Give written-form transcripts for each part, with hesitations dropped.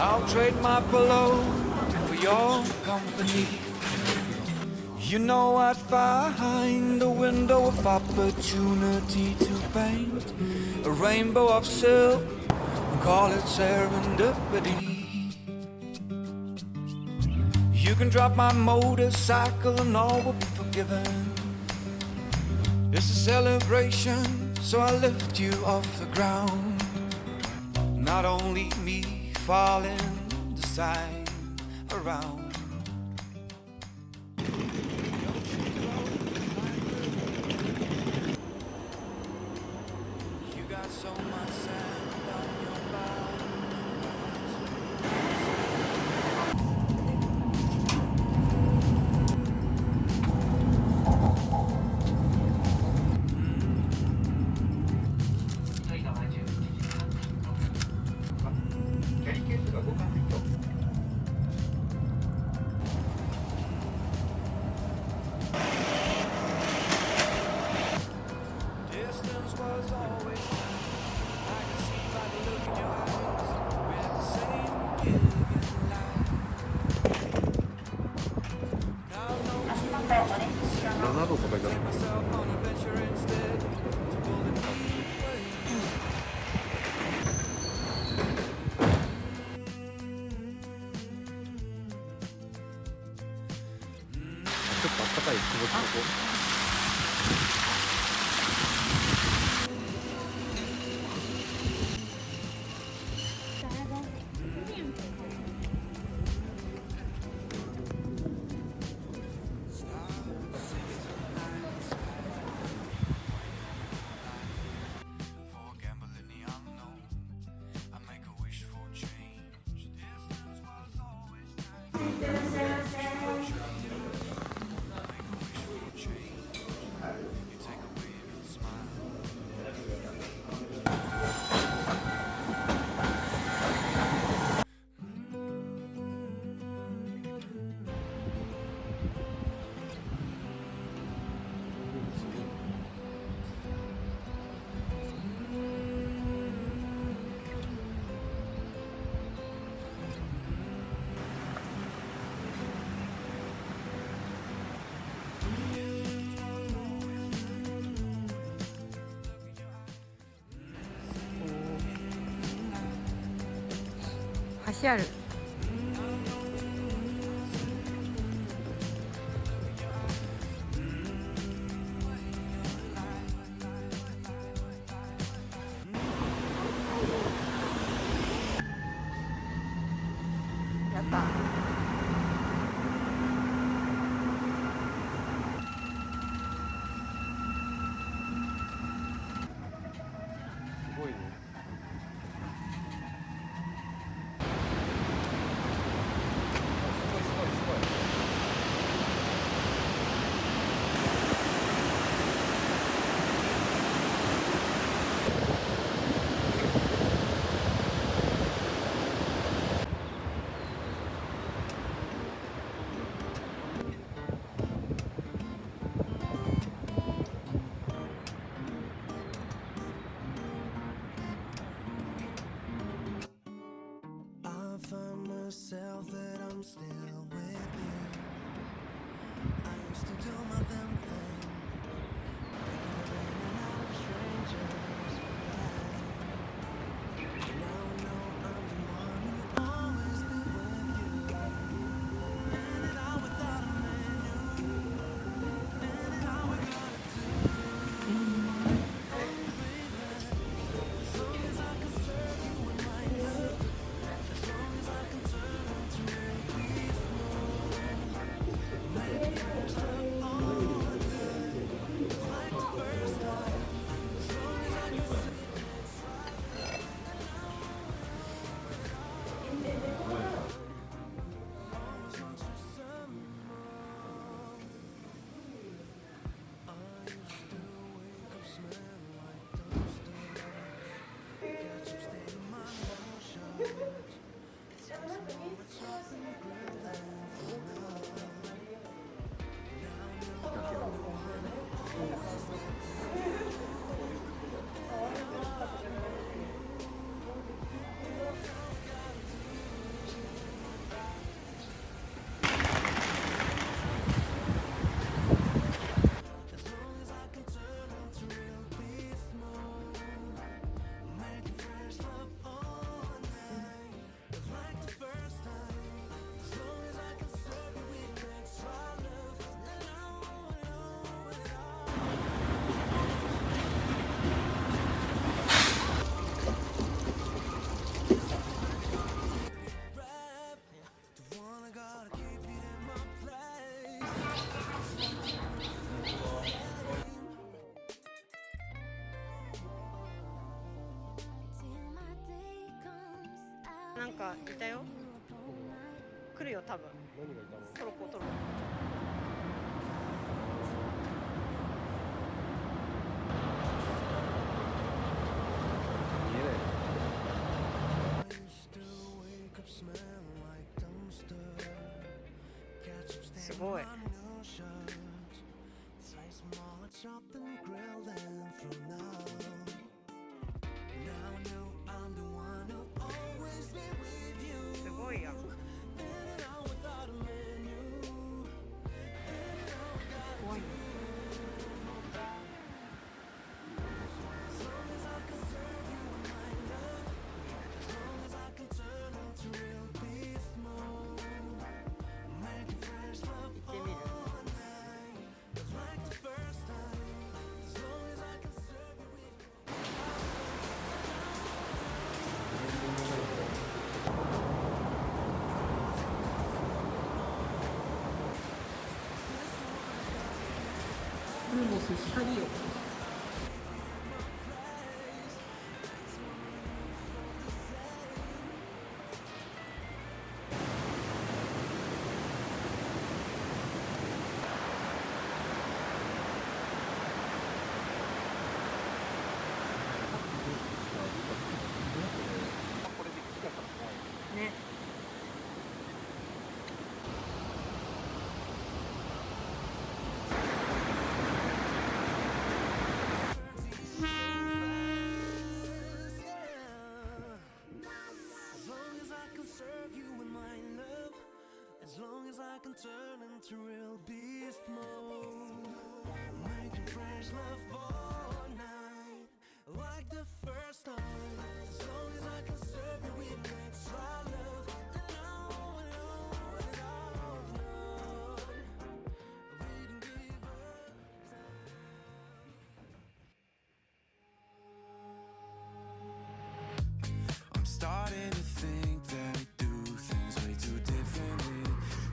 I'll trade my pillow for your company. You know I'd find a window of opportunity to paint a rainbow of silk and call it serendipity. You can drop my motorcycle and all will be forgiven. It's a celebration, so I lift you off the ground. Not only me falling the sign around. You got so much sand on your body. Distance was always I can see by the look in your eyes. We're the same given life. Now no two 러나도 고백을 take myself on adventure instead to pull the deep way. 맞다가 있고 보고 For a gamble in the unknown, I make a wish for change. Distance was always time. Make a wish for change. You take away the smile. 가시알. 됐다. 보이네. I find myself that I'm still with you. I used to do my damn thing, breaking in and out of strangers' back. Now I know I'm the one who'll always be with you. In and out without a menu. In and out without a do. Only baby, as long as I can serve you in my youth. As long as I can turn into a beast mode. Maybe I'll stop all the good, like the first time. As long as I can see always want you some more. I used to wake up smelling like dumpster. Ketchup stain my lotion. Tastes more of chocolate bread than vanilla. Now I know I'm the one who always かいたよ。来るよ多分。何がいたの？トロコトロコ。見えない。 すごい。すごいやん。怖いね。行ってみる。これも光よ。これで木が高い。ね。As long as I can turn into real beast mode, making fresh love all night, like the first time. As long as I can serve you with extra love, and on and on and on and on, we can give up time. I'm starting to think that we do things way too differently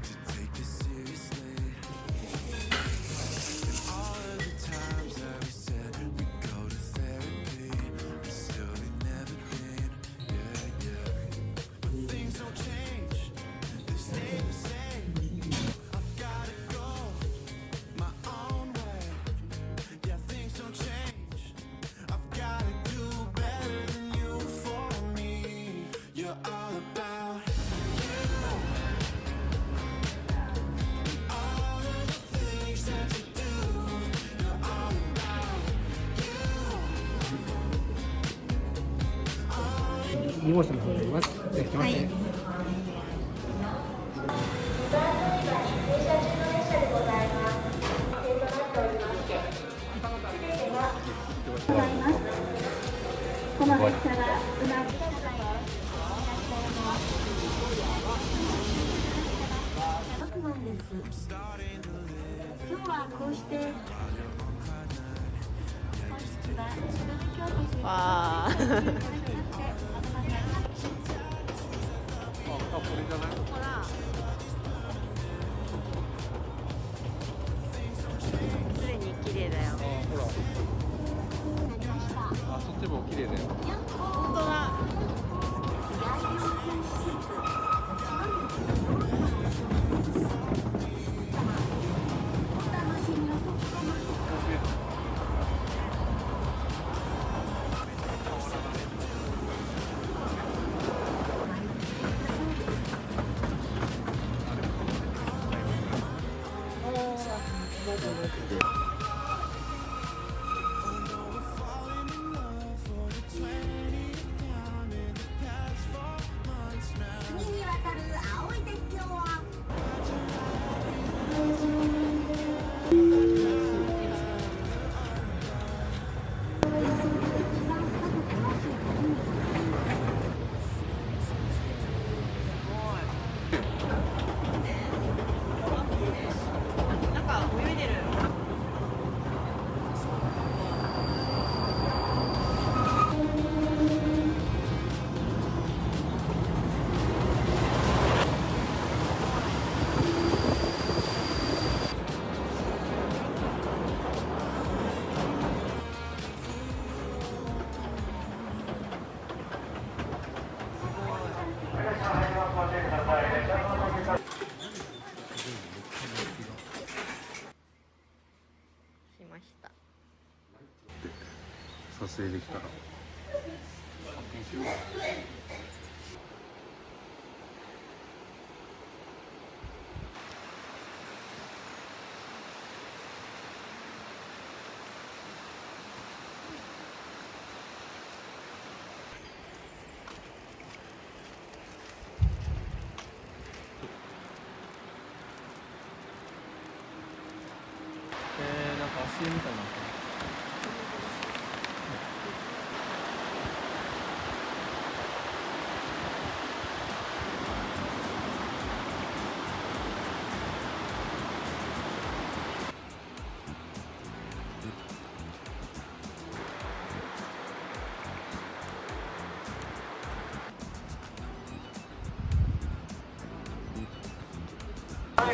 to take this seriously. And all of the times that we said we go to therapy, but still we've never been. Yeah, yeah. But things don't change, they stay the same. I've gotta go my own way. Yeah, things don't change. I've gotta do better than you for me. You're all about you. All of the things that you do. You're all about you. 2号車の方になります。ぜひ来ません。この列車はうなぎ一つなんです。今日はこうして本日は京都市わあ。あ、これじゃない？ほら。すでに綺麗だよ。あ、ほら。あ、そっちも綺麗だよ。本当だ。海に渡る青い鉄橋はなんか泳いでる。連れてきたら発見しよう。なんか足湯みたいなのあったね。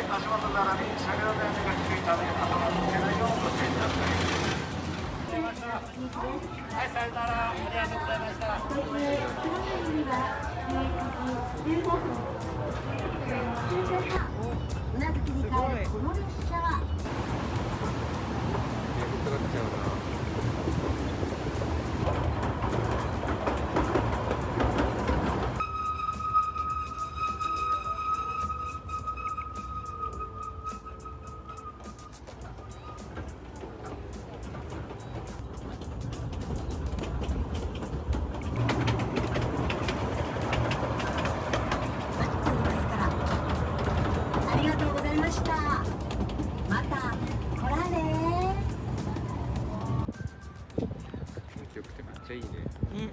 足元並び車両電車が低いため頭をつけないようご注意ください。はい、さよなら。ありがとうございました。黒柳には9時15分終点は宇奈月に帰るこの列車は眠くなっちゃうな。ありがとうございました。また来らね。気持ちよくてめっちゃいいね。ね。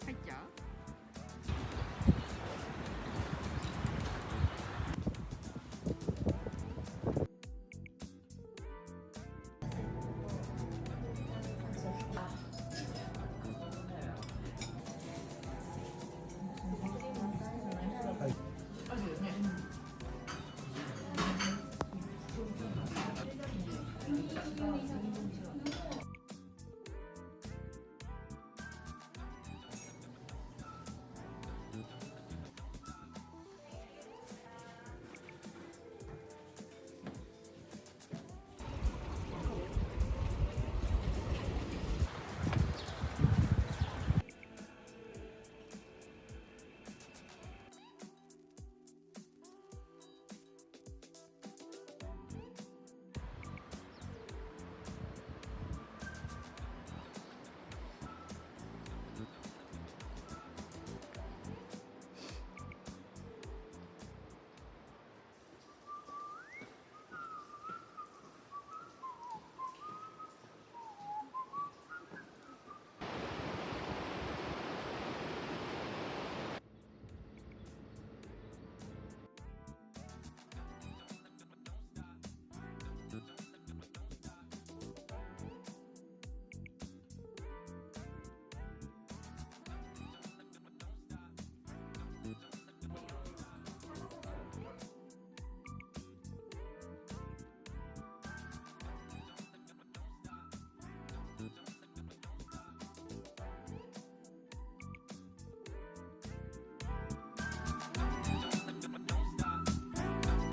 入っちゃう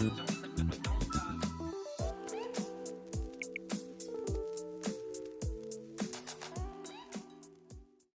？Thank you.